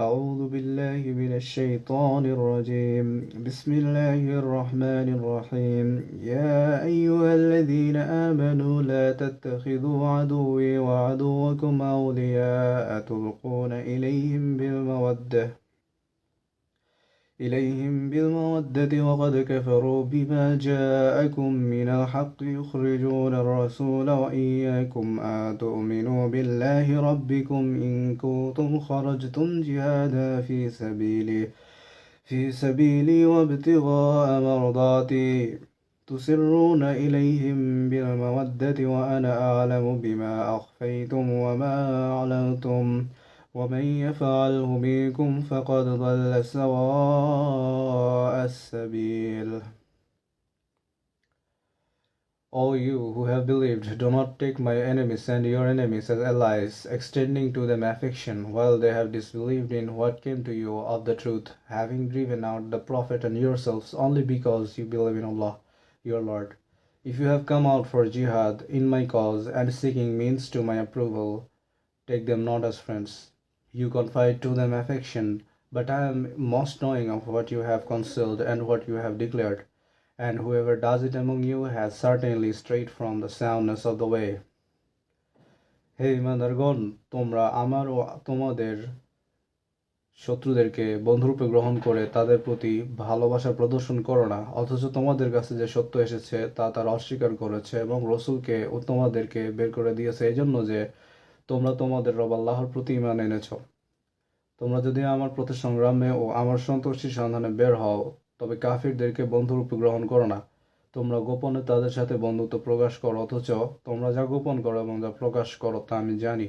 أعوذ بالله من الشيطان الرجيم. بسم الله الرحمن الرحيم. يا أيها الذين آمنوا لا تتخذوا عدوي وعدوكم أولياء تلقون إليهم بالمودة وقد كفروا بما جاءكم من الحق يخرجون الرسول وإياكم أن تؤمنوا بالله ربكم إن كنتم خرجتم جهادا في سبيلي وابتغاء مرضاتي تسرون إليهم بالمودة وأنا أعلم بما أخفيتم وما أعلنتم ومن يفعله منكم فقد ضل سواء السبيل. O you who have believed, do not take my enemies and your enemies as allies, extending to them affection, while they have disbelieved in what came to you of the truth, having driven out the Prophet and yourselves only because you believe in Allah, your Lord. If you have come out for jihad in my cause and seeking means to my approval, take them not as friends. You confide to them affection, but I am most knowing of what you have concealed and what you have declared, and whoever does it among you has certainly strayed from the soundness of the way. হে ইমানদারগণ, তোমরা আমার ও তোমাদের শত্রুদেরকে বন্ধুরূপে গ্রহণ করে তাদের প্রতি ভালোবাসা প্রদর্শন করো না, অথচ তোমাদের কাছে যে সত্য এসেছে তা তারা অস্বীকার করেছে এবং রসূলকে ও তোমাদেরকে বের করে দিয়েছে এজন্য যে তোমরা তোমাদের রব আল্লাহর প্রতি ঈমান এনেছ। তোমরা যদি আমার প্রতি সংগ্রামে ও আমার সন্তুষ্টির সন্ধানে বের হও, তবে কাফিরদেরকে বন্ধুরূপে গ্রহণ করো না। তোমরা গোপনে তাদের সাথে বন্ধুত্ব প্রকাশ করো, অথচ তোমরা যা গোপন করো এবং যা প্রকাশ করো তা আমি জানি।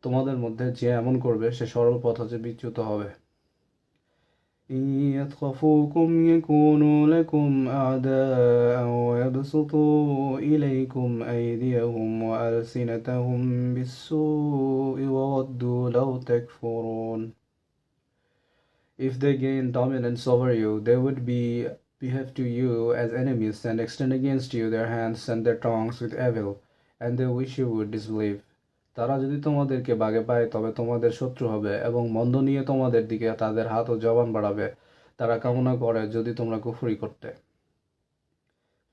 তোমাদের মধ্যে যে এমন করবে সে সরল পথ হতে বিচ্যুত হবে। إن يثقفوكم يكونوا لكم أعداء ويبسطوا إليكم أيديهم وألسنتهم بالسوء وودوا لو تكفرون. If they gain dominance over you, they would behave to you as enemies and extend against you their hands and their tongues with evil, and they wish you would disbelieve. তারা যদি তোমাদেরকে বাগে পায় তবে তোমাদের শত্রু হবে এবং মন্দ নিয়ে তোমাদের দিকে তাদের হাত ও জবান বাড়াবে। তারা কামনা করে যদি তোমরা কুফরি করতে।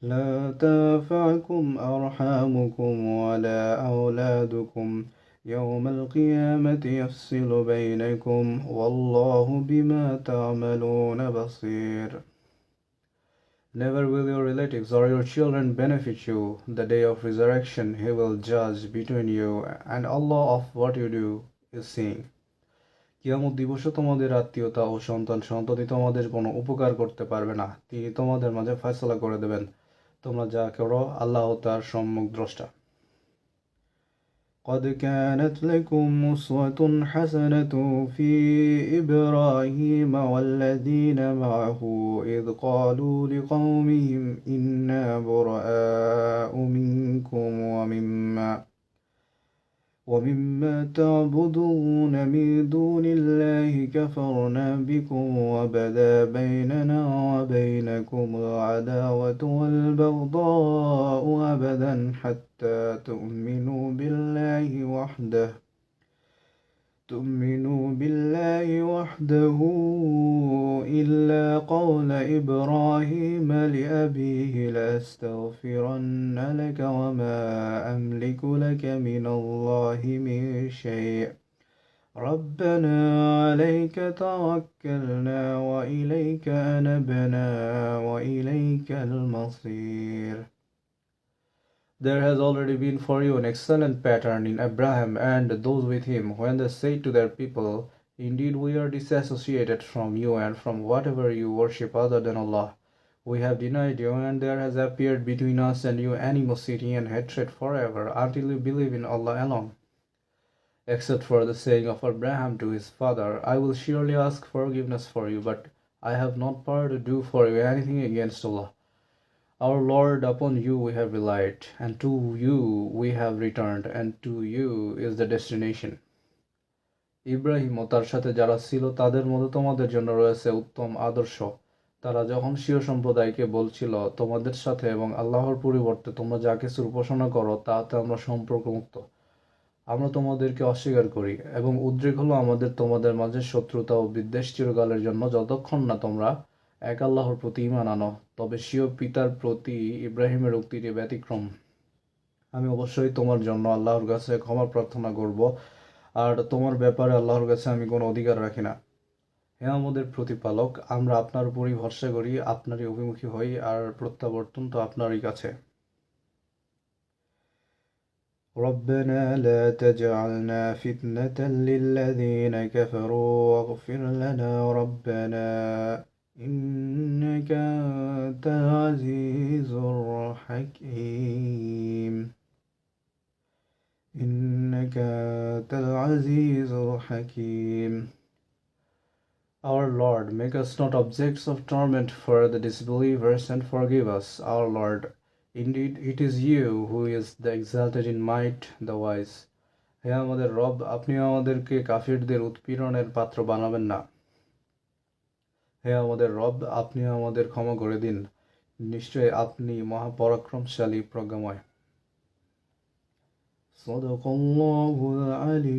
لا تنفعكم أرحامكم ولا أولادكم يوم القيامة يفصل بينكم والله بما تعملون بصير. Never will your relatives or your children benefit you. The day of resurrection he will judge between you, and Allah of what you do is seeing. কিয়ামত দিবসে তোমাদের আত্মীয়তা ও সন্ততি তোমাদের কোনো উপকার করতে পারবে না। তিনি তোমাদের মাঝে ফয়সালা করে দেবেন। তোমরা যা করো আল্লাহ তার সম্যক দ্রষ্টা। قد كانت لكم أسوة حسنة في إبراهيم والذين معه إذ قالوا لقومهم إنا براء منكم ومما تعبدون من دون الله كفرنا بكم وبدا بيننا وبينكم العداوة والبغضاء أبدا حتى تؤمنوا بالله وحده إلا قول إبراهيم لأبيه لأستغفرن لك وما أملك لك من الله من شيء ربنا عليك توكلنا وإليك أنبنا وإليك المصير. There has already been for you an excellent pattern in Abraham and those with him when they say to their people, indeed we are disassociated from you and from whatever you worship other than Allah. We have denied you, and there has appeared between us and you animosity and hatred forever until you believe in Allah alone. Except for the saying of Abraham to his father, I will surely ask forgiveness for you, but I have not power to do for you anything against Allah. Our Lord, upon you we have relied, and to you we have returned, and to you is the destination. Ibrahim ও তার সাথে যারা ছিল তাদের মধ্যে তোমাদের জন্য রয়েছে উত্তম আদর্শ। তারা যখন স্বীয় সম্প্রদায়কে বলছিল, তোমাদের সাথে এবং আল্লাহর পরিবর্তে তোমরা যা কিছুর উপাসনা করো তাতে আমরা সম্পর্কমুক্ত। আমরা তোমাদেরকে অস্বীকার করি এবং উদ্রেক হলো আমাদের তোমাদের মাঝে শত্রুতা ও বিদ্বেষ চিরকালের জন্য যতক্ষণ না তোমরা এক আল্লাহর প্রতি ঈমান আনো। তবে স্বীয় পিতার প্রতি ইব্রাহিমের উক্তিটি ব্যতিক্রম। আমি অবশ্যই তোমার জন্য আল্লাহর কাছে ক্ষমা প্রার্থনা করব, আর তোমার ব্যাপারে আল্লাহর কাছে আমি কোনো অধিকার রাখি না। হে আমাদের প্রতিপালক, আমরা আপনার উপরই ভরসা করি, আপনারই অভিমুখী হই, আর প্রত্যাবর্তন তো আপনারই কাছে। ربنا لا تجعلنا فتنة للذين كفروا واغفر لنا ربنا إنك أنت العزيز الحكيم إنك أنت العزيز الحكيم. Our Lord, make us not objects of torment for the disbelievers and forgive us, our Lord. Indeed, it is you who is the exalted in might, the wise. হে আমাদের রব, আপনি আমাদেরকে কাফিরদের উৎপীড়নের পাত্র বানাবেন না। হে আমাদের রব, আপনি আমাদের ক্ষমা করে দিন। নিশ্চয় আপনি মহাপরাক্রমশালী, প্রজ্ঞাময়। صدق الله العلي